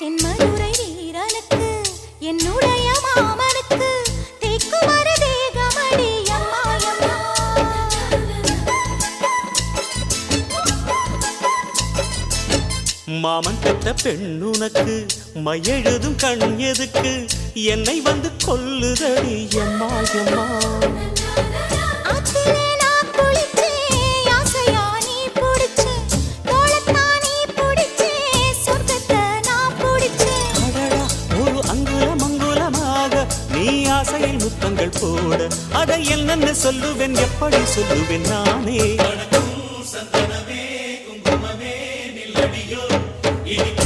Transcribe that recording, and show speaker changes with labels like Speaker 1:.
Speaker 1: தென்மதுரை வீரனுக்கு என்னுடைய மாமனுக்கு தேக்குமர தேகமடி அம்மா அம்மா.
Speaker 2: மாமன் பெற்ற பெண்ணுனக்கு மையெழுதும் கண் எதுக்கு என்னை வந்து கொல்லுதடி அம்மா அம்மா.
Speaker 1: ஆத்திலே நான் குளிச்சேன், ஆசையா நீ புடிச்சேன், தோளத்தான் நீ புடிச்சேன், சொர்க்கத்தை நான் புடிச்சேன்.
Speaker 2: அடடா, ஒரு அங்குலம் அங்குலமாக நீ ஆசையில் முத்தங்கள் போட அதை என்னென்ன சொல்லுவேன் எப்படி சொல்லுவேன் நானே.
Speaker 3: சந்தனமே குங்குமமே நில்லடியோ இனி